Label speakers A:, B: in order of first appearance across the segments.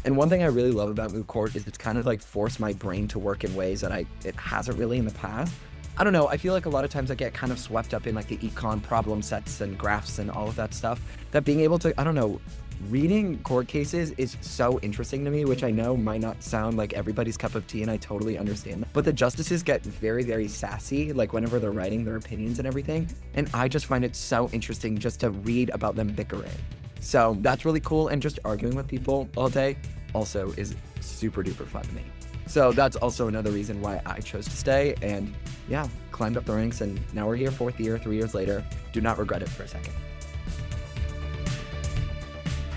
A: And one thing I really love about Moot Court is it's kind of like forced my brain to work in ways that it hasn't really in the past. I don't know, I feel like a lot of times I get kind of swept up in like the econ problem sets and graphs and all of that stuff, that being able to, I don't know, reading court cases is so interesting to me, which I know might not sound like everybody's cup of tea, and I totally understand that. But the justices get very, very sassy, like whenever they're writing their opinions and everything. And I just find it so interesting just to read about them bickering. So that's really cool. And just arguing with people all day also is super duper fun to me. So that's also another reason why I chose to stay, and yeah, climbed up the ranks, and now we're here 4th year, 3 years later. Do not regret it for a second.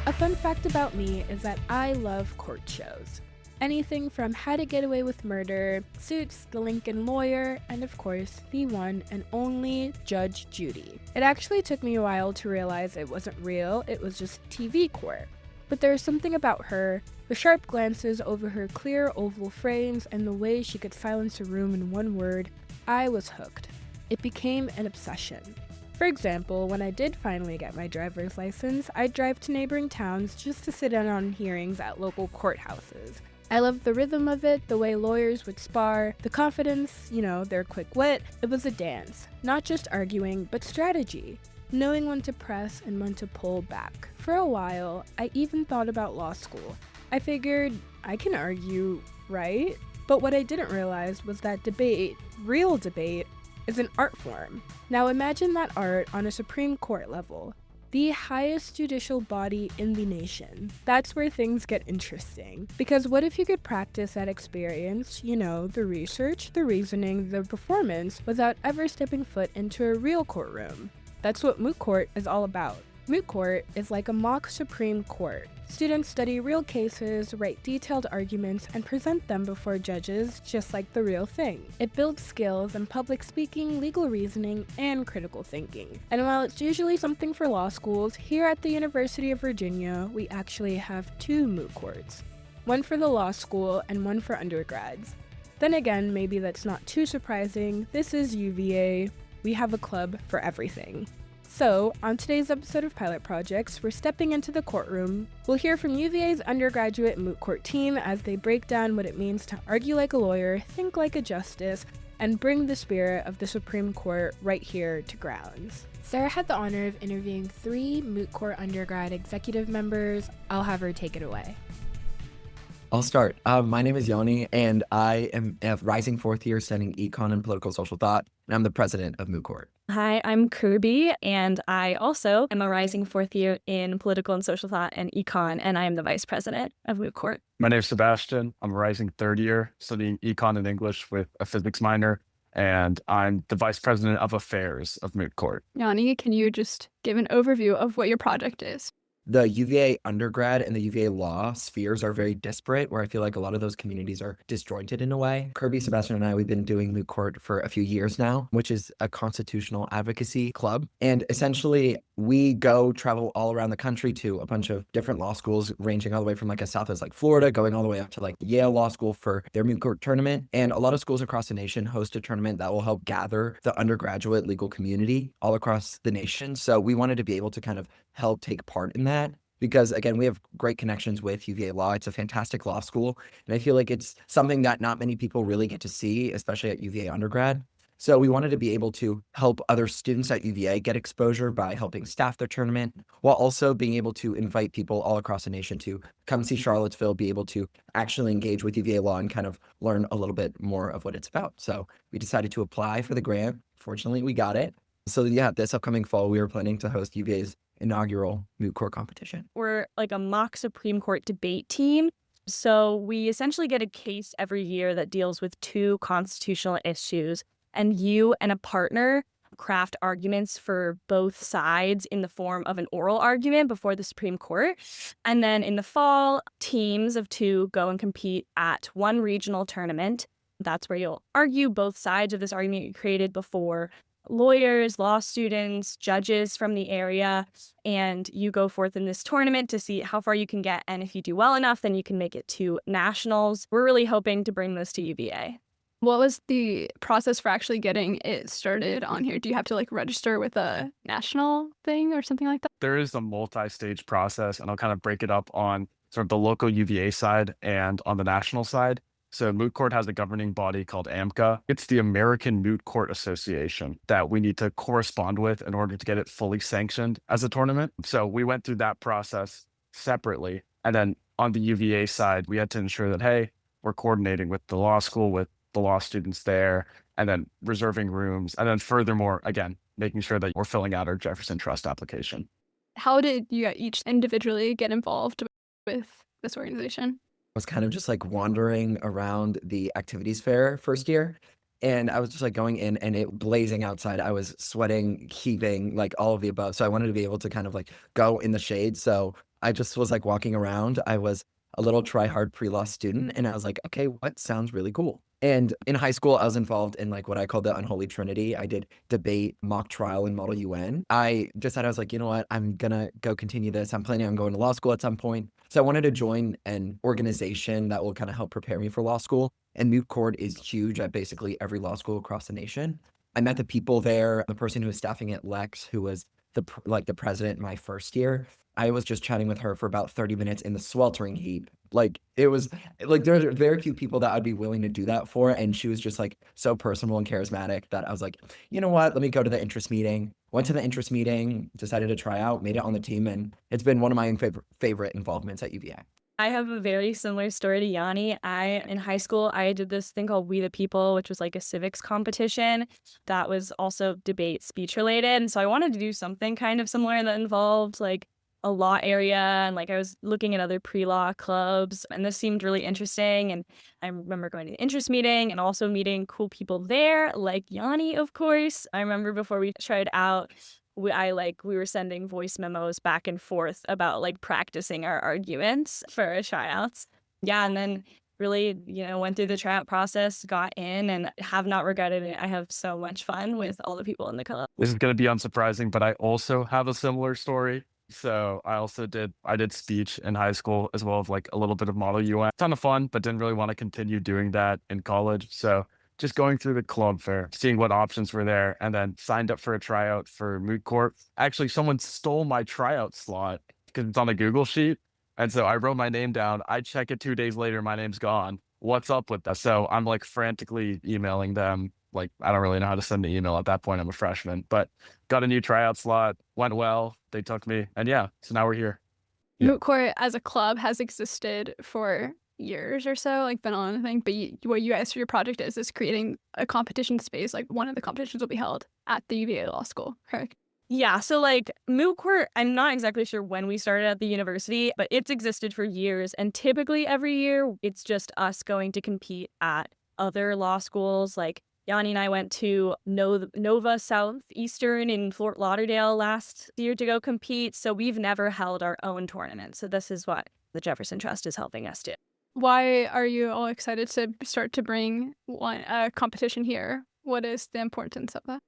B: A fun fact about me is that I love court shows. Anything from How to Get Away with Murder, Suits, The Lincoln Lawyer, and of course, the one and only Judge Judy. It actually took me a while to realize it wasn't real, it was just TV court. But there was something about her, the sharp glances over her clear oval frames, and the way she could silence a room in one word. I was hooked. It became an obsession. For example, when I did finally get my driver's license, I'd drive to neighboring towns just to sit in on hearings at local courthouses. I loved the rhythm of it, the way lawyers would spar, the confidence, their quick wit. It was a dance. Not just arguing, but strategy. Knowing when to press and when to pull back. For a while, I even thought about law school. I figured, I can argue, right? But what I didn't realize was that debate, real debate, is an art form. Now imagine that art on a Supreme Court level, the highest judicial body in the nation. That's where things get interesting. Because what if you could practice that experience, the research, the reasoning, the performance, without ever stepping foot into a real courtroom? That's what Moot Court is all about. Moot Court is like a mock Supreme Court. Students study real cases, write detailed arguments, and present them before judges just like the real thing. It builds skills in public speaking, legal reasoning, and critical thinking. And while it's usually something for law schools, here at the University of Virginia, we actually have 2 Moot Courts. One for the law school and one for undergrads. Then again, maybe that's not too surprising. This is UVA. We have a club for everything. So, on today's episode of Pilot Projects, we're stepping into the courtroom. We'll hear from UVA's undergraduate Moot Court team as they break down what it means to argue like a lawyer, think like a justice, and bring the spirit of the Supreme Court right here to grounds. Sarah had the honor of interviewing 3 Moot Court undergrad executive members. I'll have her take it away.
A: I'll start. My name is Yanni, and I am a rising 4th year studying econ and political social thought, and I'm the president of Moot Court.
C: Hi, I'm Kirby, and I also am a rising 4th year in political and social thought and econ, and I am the vice president of Moot Court.
D: My name is Sebastian. I'm a rising 3rd year studying econ and English with a physics minor, and I'm the vice president of affairs of Moot Court.
E: Yanni, can you just give an overview of what your project is?
A: The UVA undergrad and the UVA law spheres are very disparate, where I feel like a lot of those communities are disjointed in a way. Kirby, Sebastian, and I, we've been doing Moot Court for a few years now, which is a constitutional advocacy club. And essentially, we travel all around the country to a bunch of different law schools, ranging all the way from as south as Florida, going all the way up to Yale Law School for their Moot Court tournament. And a lot of schools across the nation host a tournament that will help gather the undergraduate legal community all across the nation. So we wanted to be able to kind of help take part in that. Because again, we have great connections with UVA Law. It's a fantastic law school. And I feel like it's something that not many people really get to see, especially at UVA undergrad. So we wanted to be able to help other students at UVA get exposure by helping staff their tournament, while also being able to invite people all across the nation to come see Charlottesville, be able to actually engage with UVA Law and kind of learn a little bit more of what it's about. So we decided to apply for the grant. Fortunately, we got it. So yeah, this upcoming fall, we were planning to host UVA's inaugural Moot Court competition.
C: We're like a mock Supreme Court debate team. So we essentially get a case every year that deals with 2 constitutional issues, and you and a partner craft arguments for both sides in the form of an oral argument before the Supreme Court. And then in the fall, teams of 2 go and compete at one regional tournament. That's where you'll argue both sides of this argument you created before lawyers, law students, judges from the area, and you go forth in this tournament to see how far you can get. And if you do well enough, then you can make it to nationals. We're really hoping to bring those to UVA.
E: What was the process for actually getting it started on here? Do you have to register with a national thing or something like that?
D: There is a multi-stage process, and I'll kind of break it up on sort of the local UVA side and on the national side. So Moot Court has a governing body called AMCA. It's the American Moot Court Association that we need to correspond with in order to get it fully sanctioned as a tournament. So we went through that process separately. And then on the UVA side, we had to ensure that, hey, we're coordinating with the law school, with the law students there, and then reserving rooms. And then furthermore, again, making sure that we're filling out our Jefferson Trust application.
E: How did you each individually get involved with this organization?
A: Was kind of just like wandering around the activities fair first year. And I was just like going in and it blazing outside. I was sweating, heaving, like all of the above. So I wanted to be able to kind of like go in the shade. So I just was like walking around. I was a little try-hard pre-law student and I was like, okay, what sounds really cool? And in high school, I was involved in like what I call the unholy trinity. I did debate, mock trial, and model UN. I decided I was like, you know what? I'm gonna go continue this. I'm planning on going to law school at some point. So I wanted to join an organization that will kind of help prepare me for law school. And Moot Court is huge at basically every law school across the nation. I met the people there. The person who was staffing at Lex, who was the president my first year. I was just chatting with her for about 30 minutes in the sweltering heat. Like it was like there are very few people that I'd be willing to do that for. And she was just like so personal and charismatic that I was like, you know what? Let me go to the interest meeting. Went to the interest meeting, decided to try out, made it on the team, and it's been one of my favorite involvements at UVA.
C: I have a very similar story to Yanni. In high school, I did this thing called We the People, which was like a civics competition that was also debate speech related. And so I wanted to do something kind of similar that involved like a law area. And like I was looking at other pre-law clubs and this seemed really interesting. And I remember going to the interest meeting and also meeting cool people there, like Yanni, of course. I remember before we tried out, we were sending voice memos back and forth about like practicing our arguments for our tryouts. Yeah, and then really, went through the tryout process, got in, and have not regretted it. I have so much fun with all the people in the club.
D: This is going to be unsurprising, but I also have a similar story. So I did speech in high school as well as like a little bit of model UN. Ton of fun, but didn't really want to continue doing that in college. So just going through the club fair, seeing what options were there, and then signed up for a tryout for Moot Court. Actually, someone stole my tryout slot because it's on a Google sheet. And so I wrote my name down. I check it 2 days later, my name's gone. What's up with that? So I'm like frantically emailing them. Like, I don't really know how to send an email at that point. I'm a freshman, but got a new tryout slot, went well. They took me. And yeah, so now we're here. Yeah.
E: Moot Court as a club has existed for years or so, like been on, I think, but what you guys for your project is creating a competition space. Like one of the competitions will be held at the UVA Law School, correct?
C: Yeah, so like Moot Court, I'm not exactly sure when we started at the university, but it's existed for years. And typically every year, it's just us going to compete at other law schools. Like Yanni and I went to Nova Southeastern in Fort Lauderdale last year to go compete. So we've never held our own tournament. So this is what the Jefferson Trust is helping us do.
E: Why are you all excited to start to bring a competition here? What is the importance of that?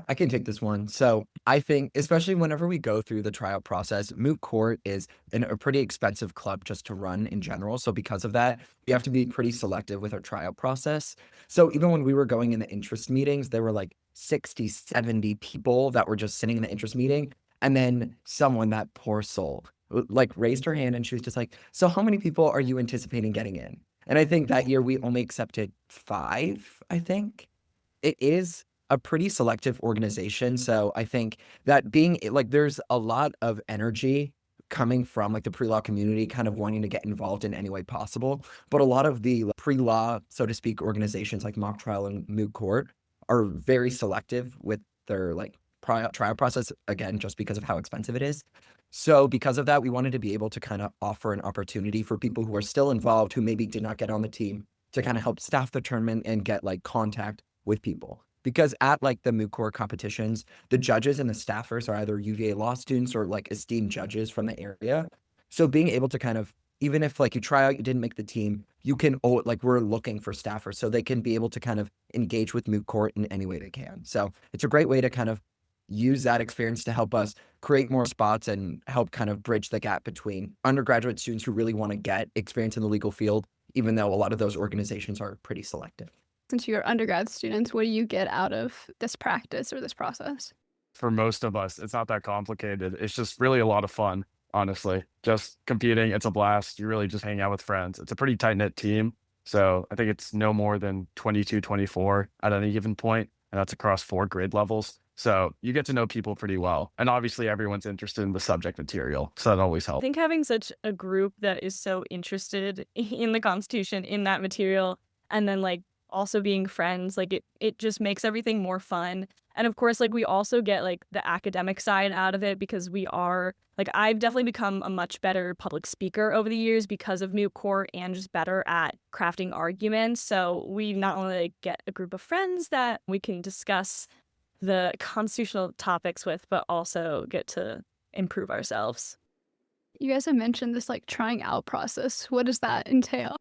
A: I can take this one. So I think, especially whenever we go through the tryout process, Moot Court is a pretty expensive club just to run in general. So because of that, we have to be pretty selective with our tryout process. So even when we were going in the interest meetings, there were like 60, 70 people that were just sitting in the interest meeting. And then someone, that poor soul, like raised her hand and she was just like, so how many people are you anticipating getting in? And I think that year we only accepted 5, I think. It is a pretty selective organization. So I think that being like, there's a lot of energy coming from like the pre-law community kind of wanting to get involved in any way possible. But a lot of the pre-law, so to speak, organizations like Mock Trial and Moot Court are very selective with their like trial process, again, just because of how expensive it is. So because of that, we wanted to be able to kind of offer an opportunity for people who are still involved, who maybe did not get on the team, to kind of help staff the tournament and get like contact with people. Because at like the Moot Court competitions, the judges and the staffers are either UVA law students or like esteemed judges from the area. So being able to kind of, even if like you try out, you didn't make the team, you can, we're looking for staffers so they can be able to kind of engage with Moot Court in any way they can. So it's a great way to kind of use that experience to help us create more spots and help kind of bridge the gap between undergraduate students who really want to get experience in the legal field, even though a lot of those organizations are pretty selective.
E: Since you're undergrad students, what do you get out of this practice or this process?
D: For most of us, it's not that complicated. It's just really a lot of fun. honestly. Just competing, it's a blast. You really just hang out with friends. It's a pretty tight-knit team. So I think it's no more than 22, 24 at any given point, and that's across 4 grade levels. So you get to know people pretty well. And obviously everyone's interested in the subject material. So that always
C: I
D: helps.
C: think having such a group that is so interested in the Constitution, in that material, and then like also being friends, like it just makes everything more fun. And of course, like we also get like the academic side out of it because we are like I've definitely become a much better public speaker over the years because of Moot Court and just better at crafting arguments. So we not only like, get a group of friends that we can discuss the constitutional topics with, but also get to improve ourselves.
E: You guys have mentioned this like trying out process. What does that entail?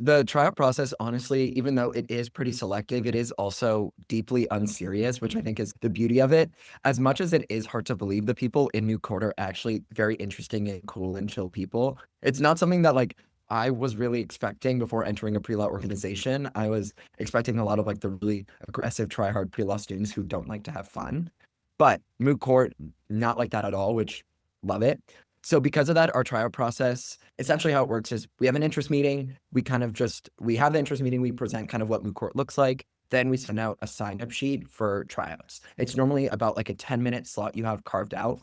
A: The tryout process, honestly, even though it is pretty selective, it is also deeply unserious, which I think is the beauty of it. As much as it is hard to believe, the people in Moot Court are actually very interesting and cool and chill people. It's not something that like I was really expecting before entering a pre-law organization. I was expecting a lot of like the really aggressive try-hard pre-law students who don't like to have fun. But Moot Court, not like that at all, which love it. So because of that, our tryout process, essentially how it works is we have an interest meeting. We have the interest meeting. We present kind of what Moot Court looks like. Then we send out a sign-up sheet for tryouts. It's normally about like a 10-minute slot you have carved out.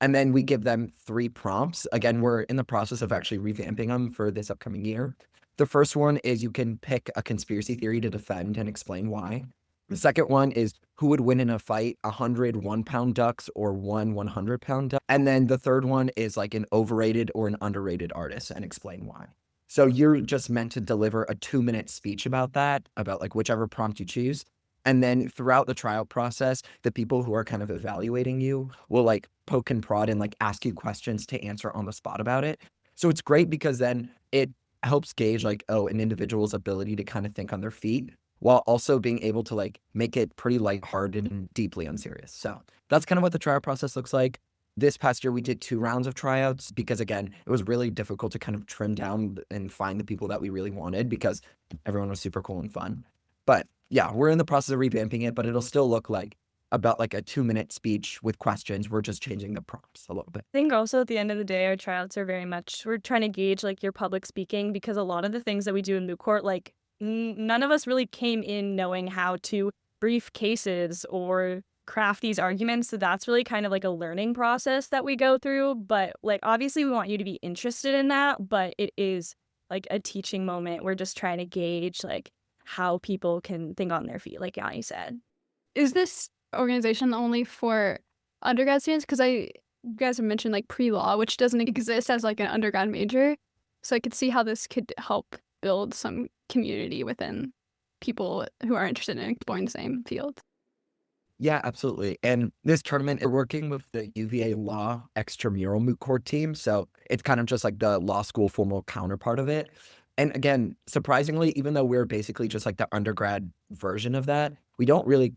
A: And then we give them 3 prompts. Again, we're in the process of actually revamping them for this upcoming year. The first one is you can pick a conspiracy theory to defend and explain why. The second one is who would win in a fight, 100 1-pound ducks or 100-pound duck. And then the third one is like an overrated or an underrated artist and explain why. So you're just meant to deliver a 2-minute speech about that, about like whichever prompt you choose. And then throughout the trial process, the people who are kind of evaluating you will like poke and prod and like ask you questions to answer on the spot about it. So it's great because then it helps gauge like, oh, an individual's ability to kind of think on their feet, while also being able to like make it pretty lighthearted and deeply unserious. So that's kind of what the trial process looks like. This past year, we did 2 rounds of tryouts because, again, it was really difficult to kind of trim down and find the people that we really wanted because everyone was super cool and fun. But yeah, we're in the process of revamping it, but it'll still look like about like a 2-minute speech with questions. We're just changing the prompts a little bit.
C: I think also at the end of the day, our tryouts are very much, we're trying to gauge like your public speaking because a lot of the things that we do in Moot Court, like none of us really came in knowing how to brief cases or craft these arguments. So that's really kind of like a learning process that we go through. But like, obviously we want you to be interested in that, but it is like a teaching moment. We're just trying to gauge like how people can think on their feet, like Yanni said.
E: Is this organization only for undergrad students? Because you guys have mentioned like pre-law, which doesn't exist as like an undergrad major. So I could see how this could help build some community within people who are interested in exploring the same field.
A: Yeah, absolutely. And this tournament, we're working with the UVA Law extramural Moot Court team. So it's kind of just like the law school formal counterpart of it. And again, surprisingly, even though we're basically just like the undergrad version of that, we don't really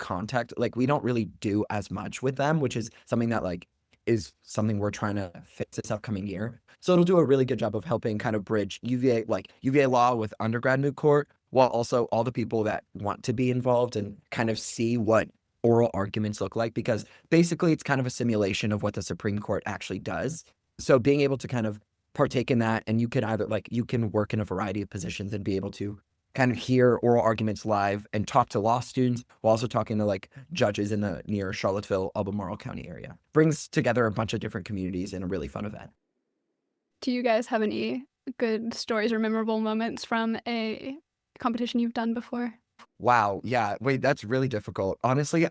A: we don't really do as much with them, which is something that like is something we're trying to fix this upcoming year. So it'll do a really good job of helping kind of bridge UVA Law with undergrad Moot Court, while also all the people that want to be involved and kind of see what oral arguments look like, because basically it's kind of a simulation of what the Supreme Court actually does. So being able to kind of partake in that, and you can either you can work in a variety of positions and be able to kind of hear oral arguments live and talk to law students while also talking to like judges in the near Charlottesville, Albemarle County area. Brings together a bunch of different communities in a really fun event.
E: Do you guys have any good stories or memorable moments from a competition you've done before?
A: Wow. Yeah. Wait, that's really difficult. Honestly,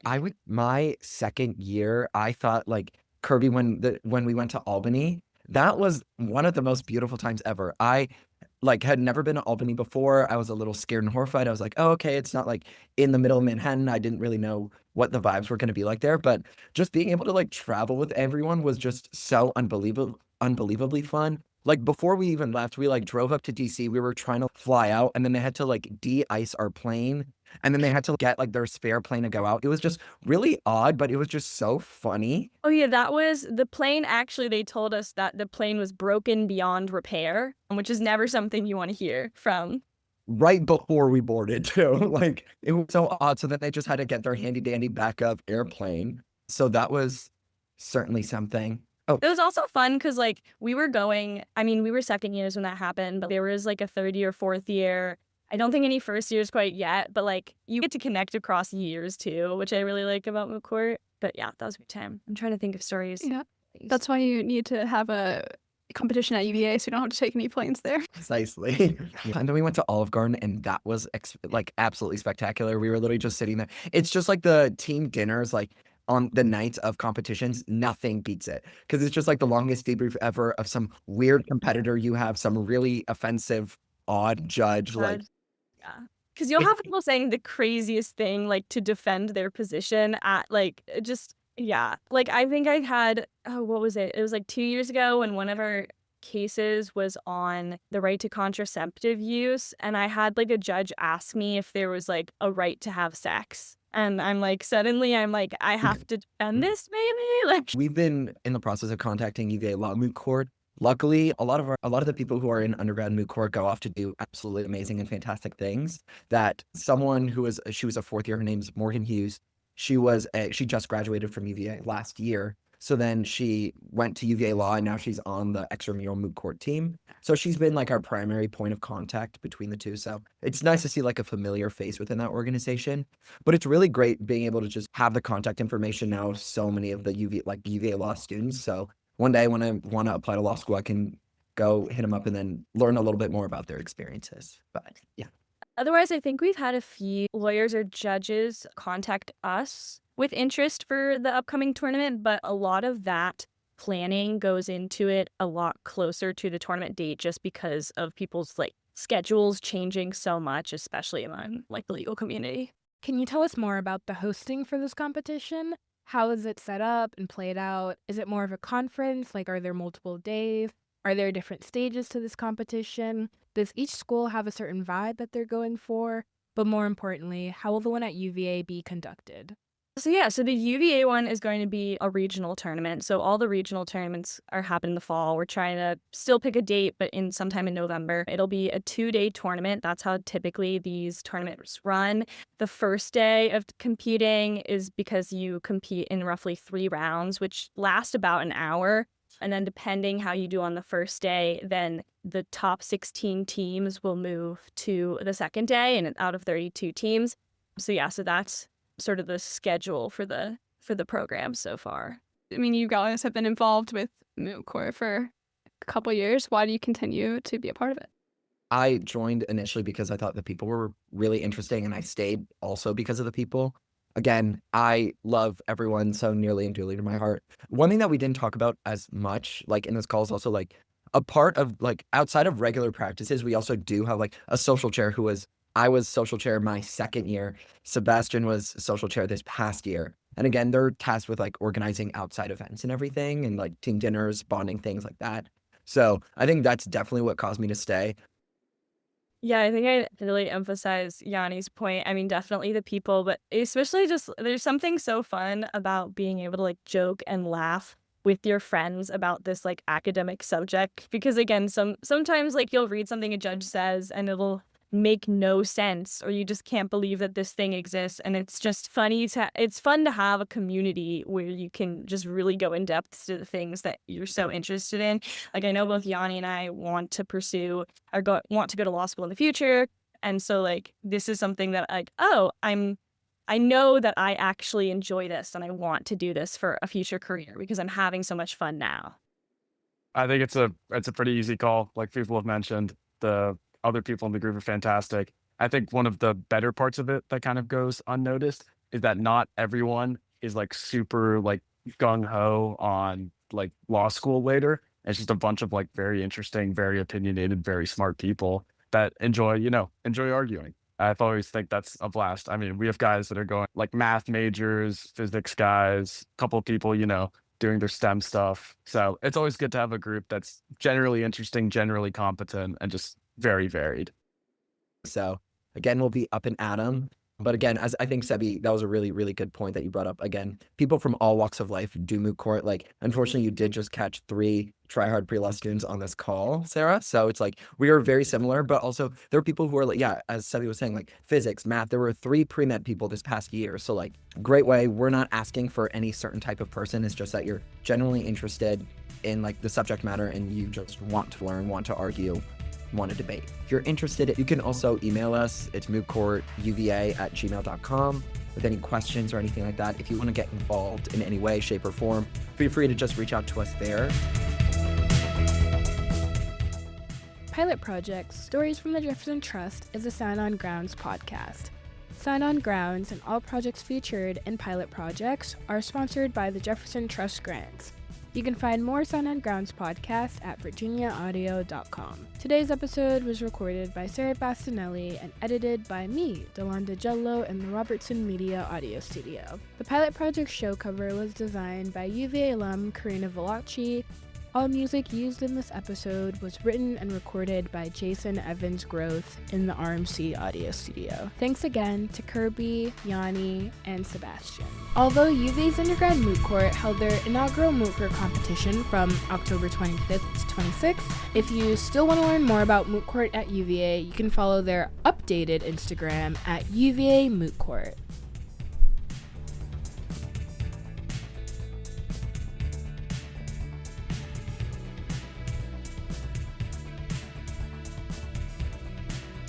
A: my second year, I thought like Kirby when we went to Albany, that was one of the most beautiful times ever. I had never been to Albany before. I was a little scared and horrified. I was like, oh, okay, it's not like in the middle of Manhattan. I didn't really know what the vibes were going to be like there, but just being able to like travel with everyone was just so unbelievably fun. Like before we even left, we like drove up to DC. We were trying to fly out, and then they had to like de-ice our plane, and then they had to get like their spare plane to go out. It was just really odd, but it was just so funny.
C: Oh yeah, that was the plane. Actually, they told us that the plane was broken beyond repair, which is never something you want to hear from.
A: Right before we boarded too. Like it was so odd. So then they just had to get their handy dandy backup airplane. So that was certainly something. Oh,
C: It was also fun because like we were second years when that happened, but there was like a third year, fourth year. I don't think any first years quite yet, but like you get to connect across years too, which I really like about Moot Court. But yeah, that was a good time. I'm trying to think of stories.
E: Yeah. That's why you need to have a competition at UVA so you don't have to take any planes there.
A: precisely. And then we went to Olive Garden, and that was like absolutely spectacular. We were literally just sitting there. It's just like the team dinners, like on the night of competitions, nothing beats it because it's just like the longest debrief ever of some weird competitor you have, some really offensive, odd judge. Like,
C: Yeah. Because you'll have people saying the craziest thing, like, to defend their position at, like, yeah. Like, I think I had, what was it? It was, like, 2 years ago when one of our cases was on the right to contraceptive use, and I had, like, a judge ask me if there was, like, a right to have sex. And suddenly I'm like, I have to defend this, maybe? Like,
A: we've been in the process of contacting UVA Law Moot Court. Luckily, a lot of the people who are in undergrad Moot Court go off to do absolutely amazing and fantastic things. That someone she was a fourth year, her name's Morgan Hughes. She just graduated from UVA last year. So then she went to UVA Law, and now she's on the extramural Moot Court team. So she's been like our primary point of contact between the two. So it's nice to see like a familiar face within that organization. But it's really great being able to just have the contact information now of so many of the UVA Law students. So one day when I want to apply to law school, I can go hit them up and then learn a little bit more about their experiences. But yeah.
C: otherwise, I think we've had a few lawyers or judges contact us with interest for the upcoming tournament, but a lot of that planning goes into it a lot closer to the tournament date just because of people's like schedules changing so much, especially among like the legal community.
B: Can you tell us more about the hosting for this competition? How is it set up and played out? Is it more of a conference? Like, are there multiple days? Are there different stages to this competition? Does each school have a certain vibe that they're going for? But more importantly, how will the one at UVA be conducted?
C: So the UVA one is going to be a regional tournament. So all the regional tournaments are happening in the fall. We're trying to still pick a date, but in sometime in November. It'll be a 2-day tournament. That's how typically these tournaments run. The first day of competing is because you compete in roughly 3 rounds, which last about an hour. And then depending how you do on the first day, then the top 16 teams will move to the second day and out of 32 teams. So that's sort of the schedule for the program so far.
E: I mean, you guys have been involved with Moot Court for a couple years. Why do you continue to be a part of it?
A: I joined initially because I thought the people were really interesting, and I stayed also because of the people. Again, I love everyone so nearly and dearly to my heart. One thing that we didn't talk about as much, like in this call, is also like a part of like outside of regular practices, we also do have like a social chair I was social chair my second year. Sebastian was social chair this past year. And again, they're tasked with like organizing outside events and everything and like team dinners, bonding, things like that. So I think that's definitely what caused me to stay.
C: Yeah, I think I really emphasize Yanni's point. I mean, definitely the people, but especially just there's something so fun about being able to like joke and laugh with your friends about this like academic subject. Because again, sometimes like you'll read something a judge says and it'll make no sense, or you just can't believe that this thing exists, and it's just it's fun to have a community where you can just really go in depth to the things that you're so interested in. Like I know both Yanni and I want to pursue or want to go to law school in the future, and so like this is something that like I know that I actually enjoy this and I want to do this for a future career because I'm having so much fun now.
D: I think it's a pretty easy call. Like people have mentioned, the other people in the group are fantastic. I think one of the better parts of it that kind of goes unnoticed is that not everyone is like super like gung ho on like law school later. It's just a bunch of like very interesting, very opinionated, very smart people that enjoy arguing. I always think that's a blast. I mean, we have guys that are going like math majors, physics guys, a couple of people, doing their STEM stuff. So it's always good to have a group that's generally interesting, generally competent, and just very varied.
A: So again, we'll be up and at 'em. But again, as I think Sebi, that was a really, really good point that you brought up. Again, people from all walks of life do moot court. Like, unfortunately, you did just catch 3 try-hard pre-law students on this call, Sarah. So it's like we are very similar, but also there are people who are like, yeah, as Sebi was saying, like physics, math. There were 3 pre-med people this past year. So like, great way. We're not asking for any certain type of person. It's just that you're genuinely interested in like the subject matter and you just want to learn, want to argue, want to debate. If you're interested, you can also email us. It's mootcourtuva@gmail.com with any questions or anything like that. If you want to get involved in any way, shape, or form, feel free to just reach out to us there.
B: Pilot Projects, Stories from the Jefferson Trust is a Sign on Grounds podcast. Sign on Grounds and all projects featured in Pilot Projects are sponsored by the Jefferson Trust grants. You can find more Sign on Grounds podcasts at virginiaaudio.com. Today's episode was recorded by Sara Bastianelli and edited by me, Dalanda Diallo, in the Robertson Media Audio Studio. The Pilot Project show cover was designed by UVA alum Carina Velocci. All music used in this episode was written and recorded by Jason Evans Groth in the RMC Audio Studio. Thanks again to Kirby, Yanni, and Sebastian. Although UVA's undergrad moot court held their inaugural moot court competition from October 25th to 26th, if you still want to learn more about moot court at UVA, you can follow their updated Instagram at UVA Moot Court.